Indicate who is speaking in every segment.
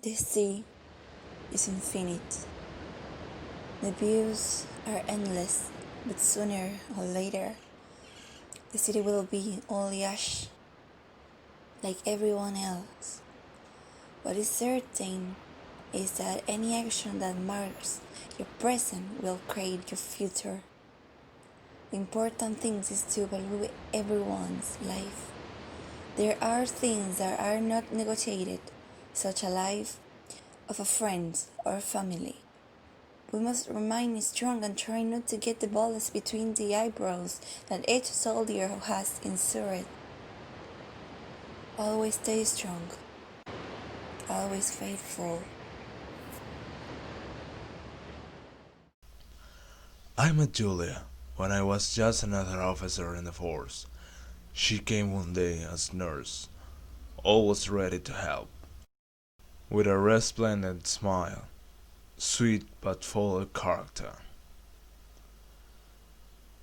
Speaker 1: The sea is infinite. The views are endless, but sooner or later, the city will be only ash, like everyone else. What is certain is that any action that marks your present will create your future. The important thing is to value everyone's life. There are things that are not negotiated, such as life of a friend or family. We must remain strong and try not to get the bullets between the eyebrows that each soldier has endured. Always stay strong, always faithful.
Speaker 2: I met Julia when I was just another officer in the force. She came one day as nurse, always ready to help, with a resplendent smile, sweet but full of character.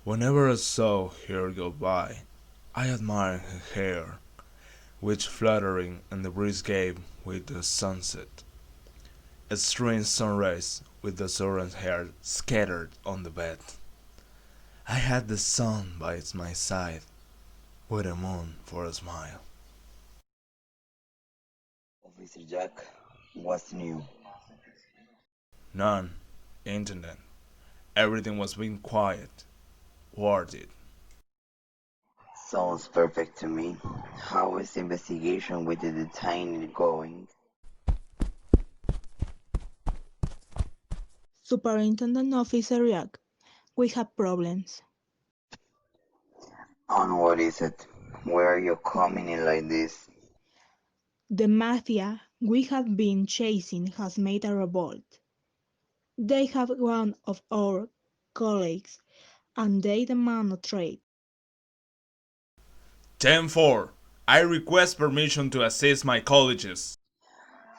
Speaker 2: Whenever I saw her go by, I admired her hair, which fluttering in the breeze gave with the sunset, a strange sunrise with the orange hair scattered on the bed. I had the sun by my side, with a moon for a smile.
Speaker 3: Officer Jack, what's new?
Speaker 2: None, Intendant. Everything was being quiet, guarded.
Speaker 3: Sounds perfect to me. How is the investigation with the detainee going?
Speaker 4: Superintendent Officer Jack, we have problems.
Speaker 3: And what is it? Where are you coming in like this?
Speaker 4: The mafia we have been chasing has made a revolt. They have one of our colleagues and they demand a trade.
Speaker 2: 10-4. I request permission to assist my colleagues.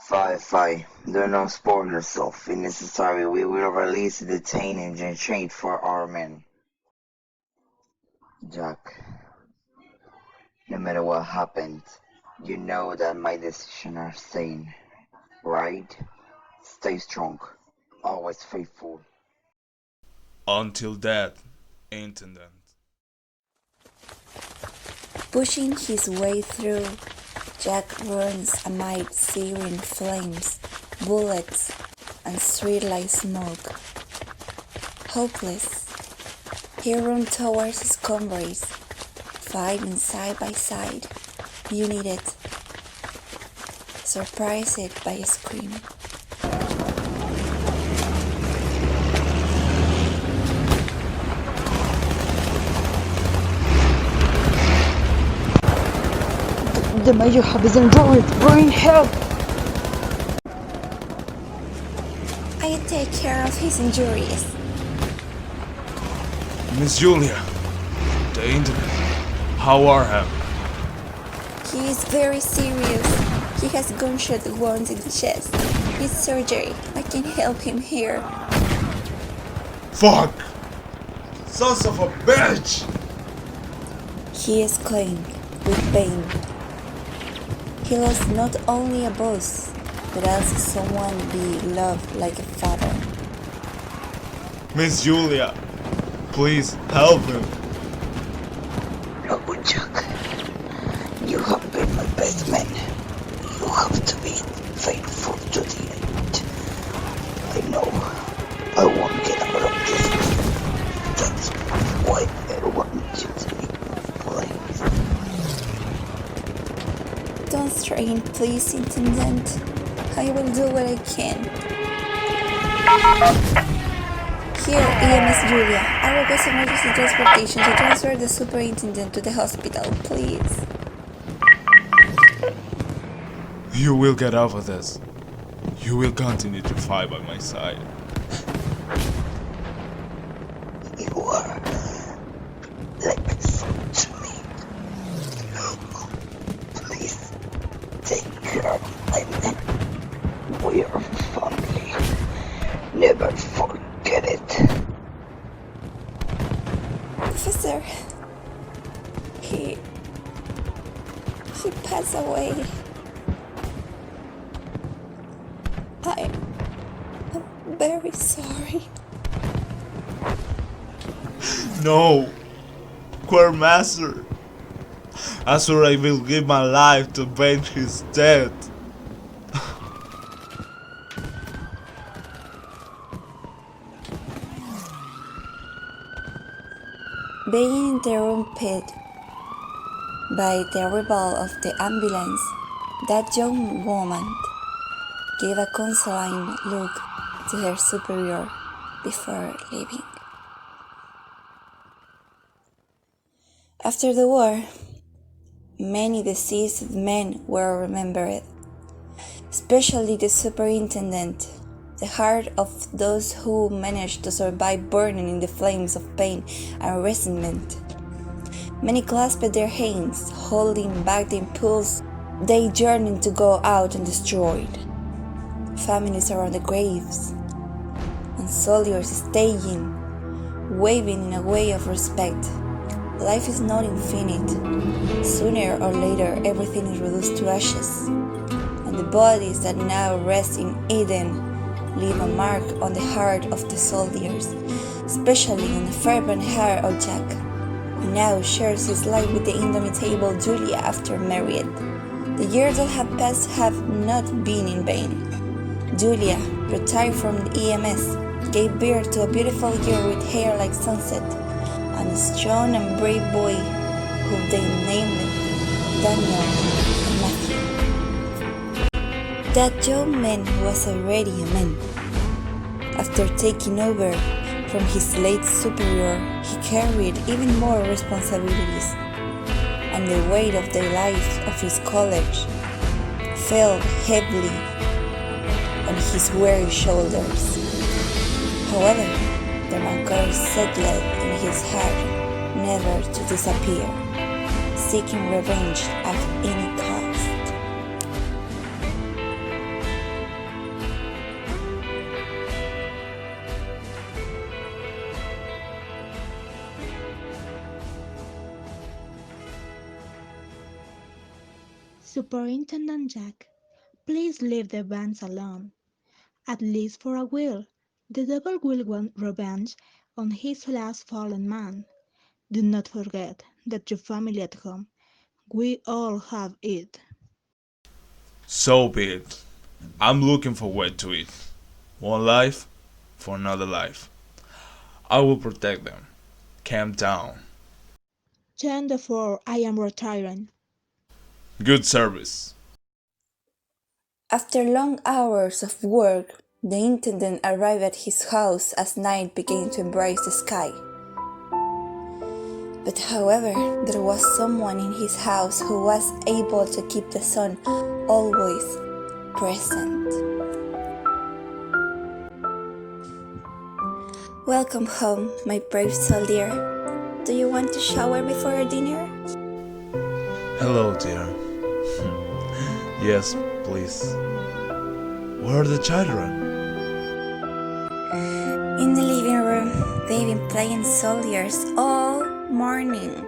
Speaker 3: Fi, do not spoil yourself. If necessary, we will release the detainee in exchange for our men. Jack, no matter what happens, you know that my decisions are sane, right? Stay strong, always faithful.
Speaker 2: Until death, Intendant.
Speaker 1: Pushing his way through, Jack burns amid searing flames, bullets, and streetlight smoke. Hopeless, he runs towards his comrades, fighting side by side, united, surprised by a scream.
Speaker 5: The major has injured. Bring help!
Speaker 1: I take care of his injuries.
Speaker 2: Miss Julia, the Intendant. How are him?
Speaker 1: He is very serious. He has gunshot wounds in the chest. His surgery. I can help him here.
Speaker 2: Fuck! Sons of a bitch!
Speaker 1: He is clean, with pain. He lost not only a boss, but also someone beloved like a father.
Speaker 2: Miss Julia, please help him.
Speaker 3: No, Jack. You have been my best man. You have to be faithful to the end. I know I won't get out of this. That's why I want you to be blamed.
Speaker 1: Don't strain, please, Intendant. I will do what I can. Here, EMS Julia. I request emergency transportation to transfer the superintendent to the hospital, please.
Speaker 2: You will get out of this. You will continue to fight by my side.
Speaker 3: You are like a son to me. Please take care of my men. We are family. Never forget it.
Speaker 1: Officer, he passed away. very sorry.
Speaker 2: No, Quartermaster. I swear I will give my life to avenge his death.
Speaker 1: Being interrupted by the arrival of the ambulance, that young woman gave a consoling look to her superior before leaving. After the war, many deceased men were remembered, especially the superintendent, the heart of those who managed to survive burning in the flames of pain and resentment. Many clasped their hands, holding back the impulse they yearned to go out and destroy. Families around the graves, and soldiers staying, waving in a way of respect. Life is not infinite. Sooner or later, everything is reduced to ashes, and the bodies that now rest in Eden leave a mark on the heart of the soldiers, especially on the fervent heart of Jack, who now shares his life with the indomitable Julia after married. The years that have passed have not been in vain. Julia, retired from the EMS, gave birth to a beautiful girl with hair like sunset, and a strong and brave boy whom they named Daniel and Matthew. That young man was already a man. After taking over from his late superior, he carried even more responsibilities, and the weight of the life of his college fell heavily on his weary shoulders. However, the rancor settled in his heart, never to disappear, seeking revenge at any cost.
Speaker 4: Superintendent Jack, please leave the bands alone. At least for a while. The devil will want revenge on his last fallen man. Do not forget that your family at home. We all have it.
Speaker 2: So be it. I'm looking forward to it. One life for another life. I will protect them. Calm down.
Speaker 4: 10-4, I am retiring.
Speaker 2: Good service.
Speaker 1: After long hours of work, the intendant arrived at his house as night began to embrace the sky. But however, there was someone in his house who was able to keep the sun always present. Welcome home, my brave soldier. Do you want to shower before dinner?
Speaker 2: Hello, dear. Yes, please. Where are the children?
Speaker 1: In the living room, they've been playing soldiers all morning.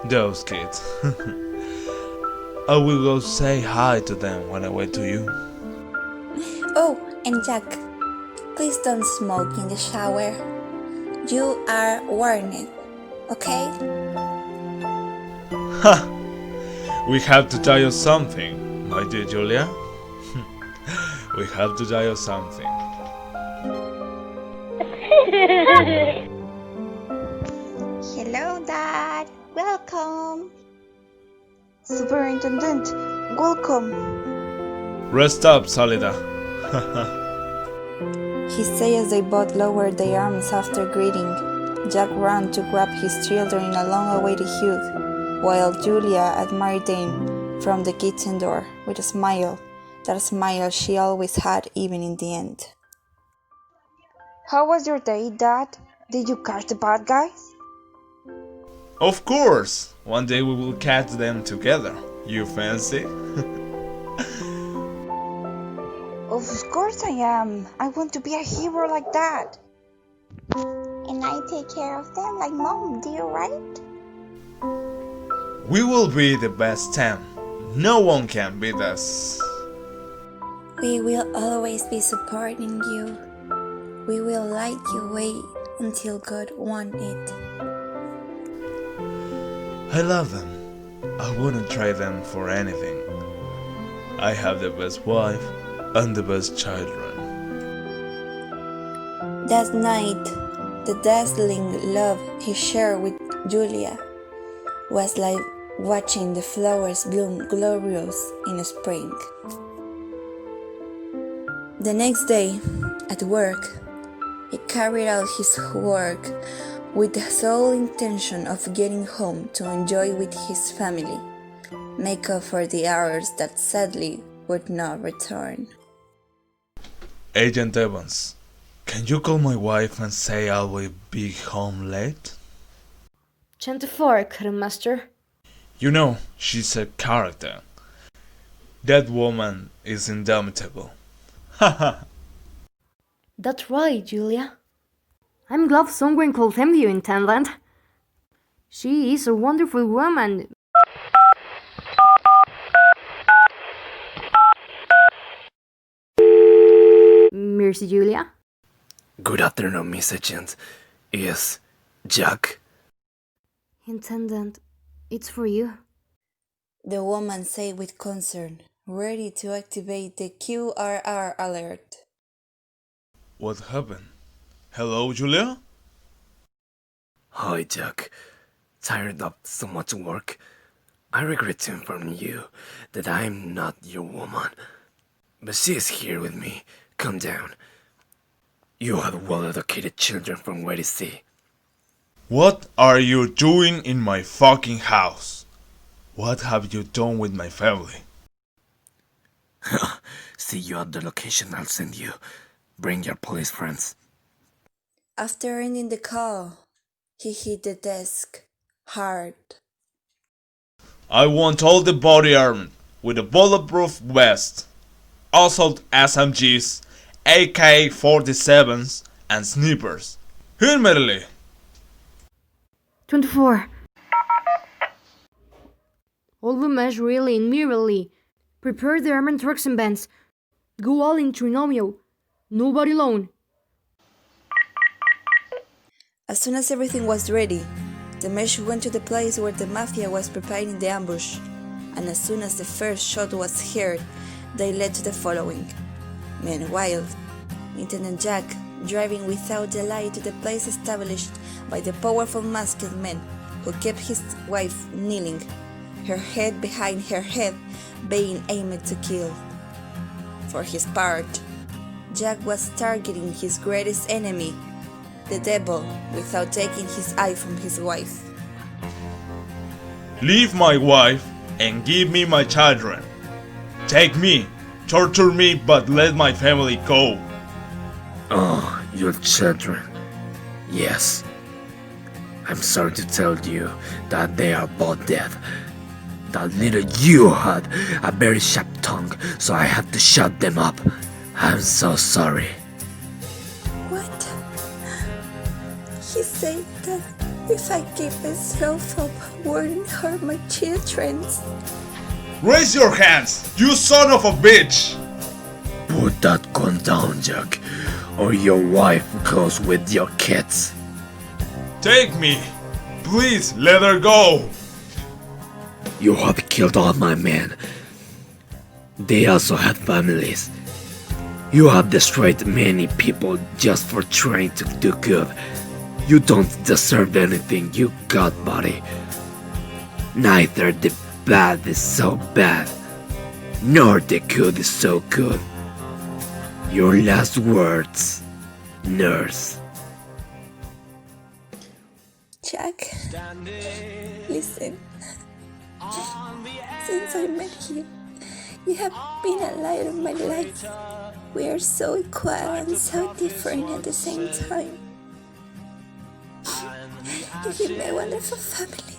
Speaker 2: Those kids. I will go say hi to them when I wait to you.
Speaker 1: Oh, and Jack, please don't smoke in the shower. You are warned, okay?
Speaker 2: Ha! We have to tell you something, my dear Julia. We have to tell you something.
Speaker 1: Hello, Dad. Welcome.
Speaker 5: Superintendent, welcome.
Speaker 2: Rest up, Salida.
Speaker 1: He said as they both lowered their arms after greeting. Jack ran to grab his children in a long-awaited hug, while Julia admired them from the kitchen door with a smile, that smile she always had even in the end.
Speaker 5: How was your day, Dad? Did you catch the bad guys?
Speaker 2: Of course! One day we will catch them together. You fancy?
Speaker 5: Of course I am. I want to be a hero like that.
Speaker 1: And I take care of them like Mom, do you right?
Speaker 2: We will be the best team. No one can beat us.
Speaker 1: We will always be supporting you. We will light your way until God wants it.
Speaker 2: I love them. I wouldn't trade them for anything. I have the best wife and the best children.
Speaker 1: That night, the dazzling love he shared with Julia was like watching the flowers bloom glorious in spring. The next day, at work, he carried out his work with the sole intention of getting home to enjoy with his family, make up for the hours that sadly would not return.
Speaker 2: Agent Evans, can you call my wife and say I will be home late?
Speaker 6: 24, Master.
Speaker 2: You know, she's a character. That woman is indomitable. Haha.
Speaker 6: That's right, Julia. I'm glad someone called him you, Intendant. She is a wonderful woman. Mercy, Julia.
Speaker 7: Good afternoon, Miss Agent. Yes, Jack.
Speaker 6: Intendant, it's for you.
Speaker 1: The woman said with concern, ready to activate the QRR alert.
Speaker 2: What happened? Hello, Julia?
Speaker 7: Hi, Jack. Tired of so much work? I regret to inform you that I am not your woman. But she is here with me. Calm down. You have well-educated children from where to see.
Speaker 2: What are you doing in my fucking house? What have you done with my family?
Speaker 7: See you at the location I'll send you. Bring your police friends.
Speaker 1: After ending the call, he hit the desk hard.
Speaker 2: I want all the body armed with a bulletproof vest, assault SMGs, AK-47s, and snipers. Immediately!
Speaker 6: 24. All the mesh really immediately. Prepare the armored trucks and bands. Go all in trinomial. Nobody alone.
Speaker 1: As soon as everything was ready, the mesh went to the place where the mafia was preparing the ambush, and as soon as the first shot was heard, they led to the following. Meanwhile, Lieutenant Jack, driving without delay to the place established by the powerful masked man who kept his wife kneeling, her head behind her head, being aimed to kill. For his part, Jack was targeting his greatest enemy, the devil, without taking his eye from his wife.
Speaker 2: Leave my wife and give me my children. Take me, torture me, but let my family go.
Speaker 7: Oh, your children. Yes. I'm sorry to tell you that they are both dead. That little you had a very sharp tongue, so I had to shut them up. I'm so sorry.
Speaker 1: What? He said that if I gave myself up, wouldn't hurt my children.
Speaker 2: Raise your hands, you son of a bitch!
Speaker 7: Put that gun down, Jack, or your wife goes with your kids.
Speaker 2: Take me! Please let her go!
Speaker 7: You have killed all my men. They also had families. You have destroyed many people just for trying to do good. You don't deserve anything you got, buddy. Neither the bad is so bad, nor the good is so good. Your last words, nurse.
Speaker 1: Jack, listen. Since I met you, you have been a light of my life. We are so equal and so different at the same time. You give me a wonderful family.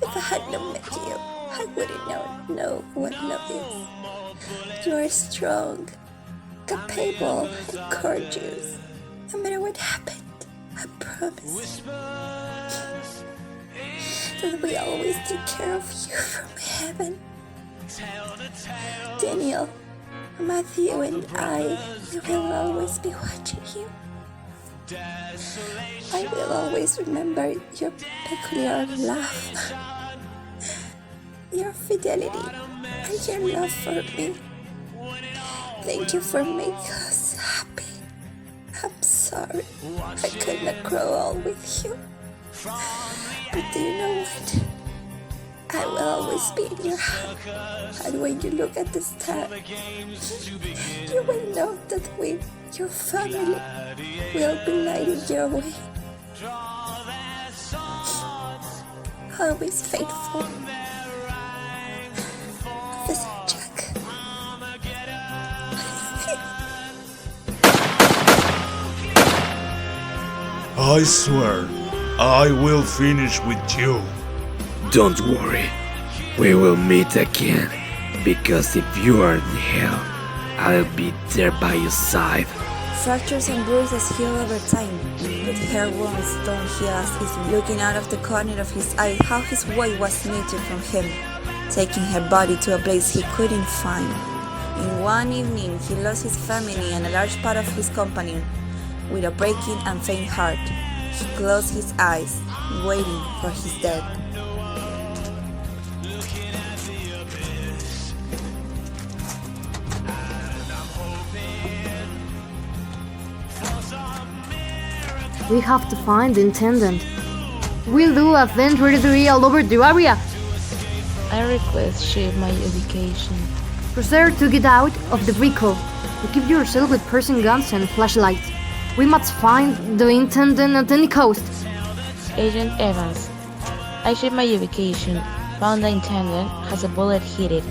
Speaker 1: If I had not met you, I wouldn't know what love is. You are strong, capable, and courageous. No matter what happened, I promise that we always take care of you from heaven. Daniel, Matthew and I will always be watching you. I will always remember your peculiar laugh, your fidelity, and your love for me. Thank you for making us happy. I'm sorry I could not grow old with you. But do you know what? I will always be in your heart. And when you look at the star, you will know that we, your family, will be lighting your way. Always faithful. Officer Jack.
Speaker 2: I swear, I will finish with you.
Speaker 7: Don't worry, we will meet again, because if you are in hell, I'll be there by your side.
Speaker 1: Fractures and bruises heal over time, but her wounds don't heal as easily. Looking out of the corner of his eye, how his wife was snatched from him, taking her body to a place he couldn't find. In one evening, he lost his family and a large part of his company. With a breaking and faint heart, he closed his eyes, waiting for his death.
Speaker 6: We have to find the intendant. We'll do a then all over the area.
Speaker 8: I request share my education.
Speaker 6: Proceed to get out of the vehicle. Equip yourself with person guns and flashlights. We must find the intendant at any cost.
Speaker 8: Agent Evans, I share my education. Found the intendant has a bullet hit it.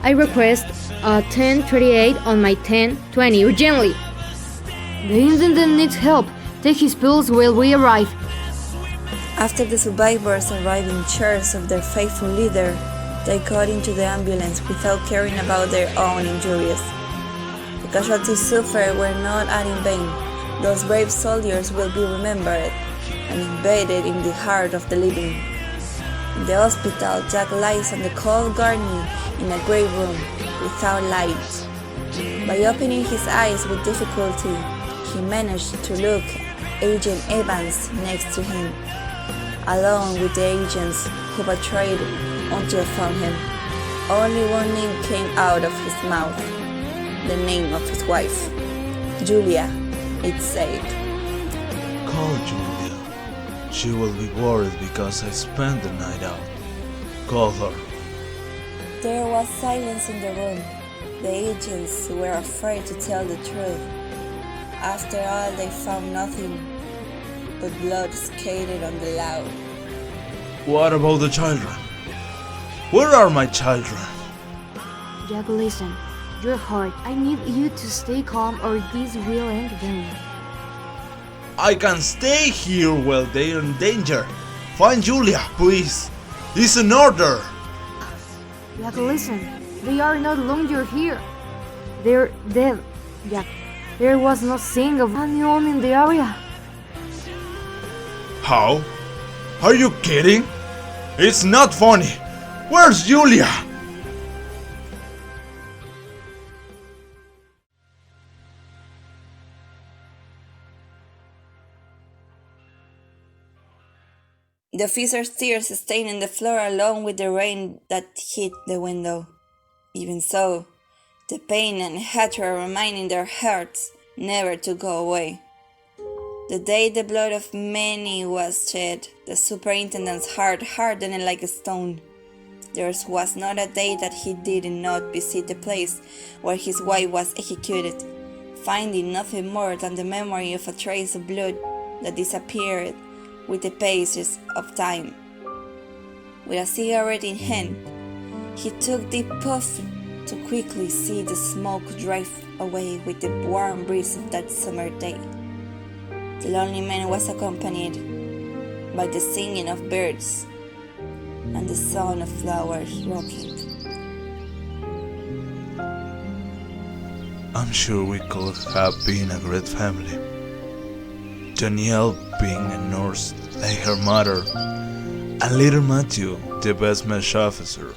Speaker 6: I request a 1038 on my 1020 urgently. The intendant needs help. Take his pills while we arrive.
Speaker 1: After the survivors arrive in chairs of their faithful leader, they got into the ambulance without caring about their own injuries. The casualties suffered were not in vain. Those brave soldiers will be remembered and embedded in the heart of the living. In the hospital, Jack lies on the cold garden in a grey room without light. By opening his eyes with difficulty, he managed to look Agent Evans next to him, along with the agents who betrayed until found him. Only one name came out of his mouth, the name of his wife, Julia, it said.
Speaker 2: Call Julia. She will be worried because I spent the night out. Call her.
Speaker 1: There was silence in the room. The agents were afraid to tell the truth. After all, they found nothing but blood scattered on the lawn.
Speaker 2: What about the children? Where are my children?
Speaker 6: Jack, listen. Your heart. I need you to stay calm or this will end again.
Speaker 2: I can stay here while they are in danger. Find Julia, please. It's an order.
Speaker 6: Jack, listen. They are not longer here. They're dead. Jack, there was no sign of anyone in the area.
Speaker 2: How? Are you kidding? It's not funny. Where's Julia?
Speaker 1: The officer's tears stained in the floor along with the rain that hit the window. Even so, the pain and hatred remained in their hearts, never to go away. The day the blood of many was shed, the superintendent's heart hardened like a stone. There was not a day that he did not visit the place where his wife was executed, finding nothing more than the memory of a trace of blood that disappeared with the passage of time. With a cigarette in hand, he took deep puffs to quickly see the smoke drive away with the warm breeze of that summer day. The lonely man was accompanied by the singing of birds and the sound of flowers rocking.
Speaker 2: I'm sure we could have been a great family. Danielle being a nurse like her mother, and little Matthew, the best match officer.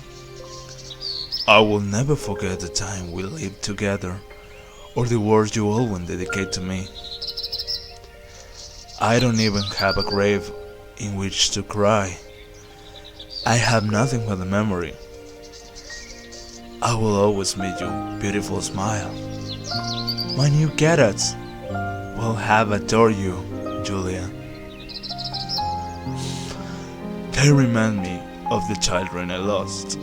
Speaker 2: I will never forget the time we lived together, or the words you always dedicate to me. I don't even have a grave in which to cry. I have nothing but a memory. I will always miss your beautiful smile. My new cadets will have adored you, Julia. They remind me of the children I lost.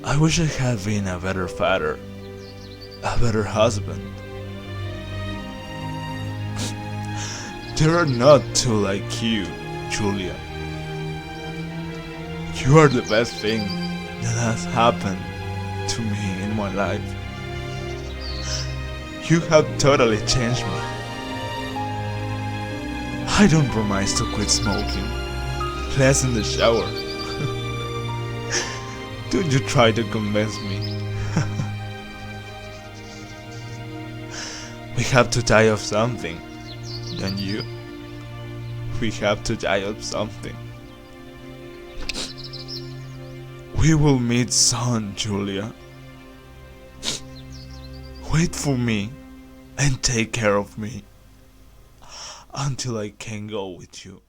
Speaker 2: I wish I had been a better father, a better husband. There are not two like you, Julia. You are the best thing that has happened to me in my life. You have totally changed me. I don't promise to quit smoking, less in the shower. Don't you try to convince me. We have to die of something, don't you? We have to die of something. We will meet soon, Julia. Wait for me and take care of me until I can go with you.